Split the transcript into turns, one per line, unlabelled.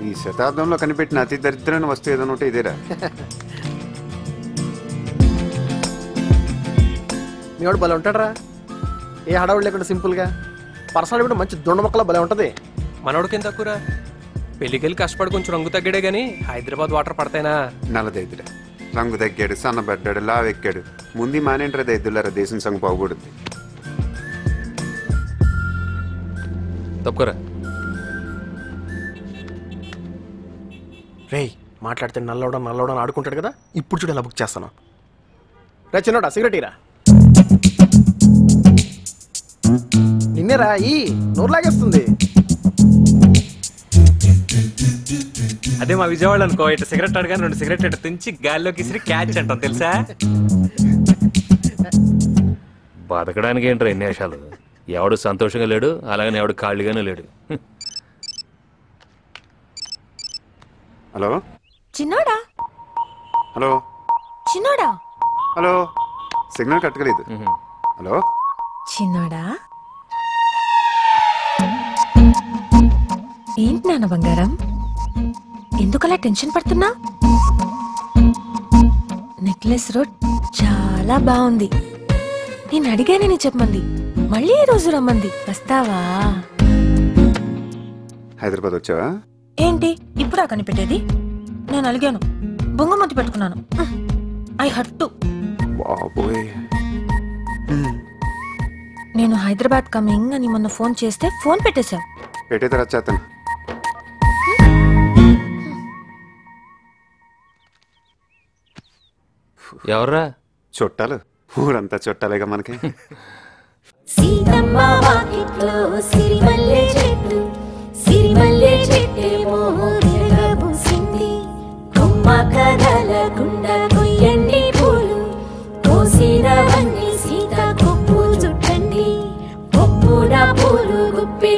ఈ శతాబ్దంలో కనిపెట్టిన అతి దరిద్రమైన వస్తువు ఏదైనా ఉంటే ఇదేరా.
మీవాడు భలే ఉంటాడరా, ఏ హడావుడు లేకుండా సింపుల్గా. పర్సనల్ కూడా మంచి దొండ మొక్కలా భలే ఉంటుంది.
మనోడికి ఎంత తక్కువరా? పెళ్ళికెళ్ళి కష్టపడి కొంచెం రంగు తగ్గాడే గానీ హైదరాబాద్ వాటర్ పడతాయినా?
నల్లదైదురా, రంగు తగ్గాడు, సన్నబడ్డాడు, లావెక్కాడు. ముందు మానేంటారా దైద్దులారా, దేశం సంగ బాగుపడుద్ది.
తప్పుకోరా.
రేయ్ మాట్లాడితే నల్లవడం ఆడుకుంటాడు కదా, ఇప్పుడు చూడు ఎలా బుక్ చేస్తాను. రే చిన్నోడా సిగరెట్ ఇరా. నిన్నేరా ఈ నోరు లాగేస్తుంది.
అదే మా విజయవాడ అనుకో, ఇట్లా సిగరెట్ అడగానే 2 సిగరెట్ ఇట్లా తుంచి గాల్లోకి ఇసిరి క్యాచ్ అంటాం తెలుసా?
బతకడానికి ఏంట్రా ఎన్ని వేషాలు? ఎవడు సంతోషంగా లేడు, అలాగని ఎవడు ఖాళీగానే లేడు.
హలో
చిన్నోడా,
హలో
చిన్నోడా,
హలో, సిగ్నల్ కట్టలేదు. హలో
చిన్నోడా. ఏంటి నాన్న బంగారం, ఎందుకలా టెన్షన్ పడుతున్నా? నెక్లెస్ రోడ్ చాలా బాగుంది. నేను అడిగానని చెప్పమంది, మళ్ళీ ఈ రోజు రమ్మంది. వస్తావా?
హైదరాబాద్ వచ్చావా?
ఏంటి ఇప్పుడా కనిపెట్టేది? నేను అలిగాను, బొంగమతి పెట్టుకున్నాను. I hurt to.
బాబోయ్,
నేను హైదరాబాద్ కమింగ్ అని మొన్న ఫోన్ చేస్తే ఫోన్ పెట్టేశావు.
పెట్టేది వచ్చేస్తాను.
ఎవర్రా?
చుట్టాలు, ఊరంతా చుట్టాలేగా మనకి.
సీతమ్మ వాకిట్లో సిరిమల్లె చెట్టు, సిరిమల్లె చెట్టేమో విరగబూసింది. కొమ్మ కదలకుండా కొయ్యండి పూలు, కోసినవన్నీ సీత కొప్పు చుట్టండి. కొప్పున పూలు గుప్పి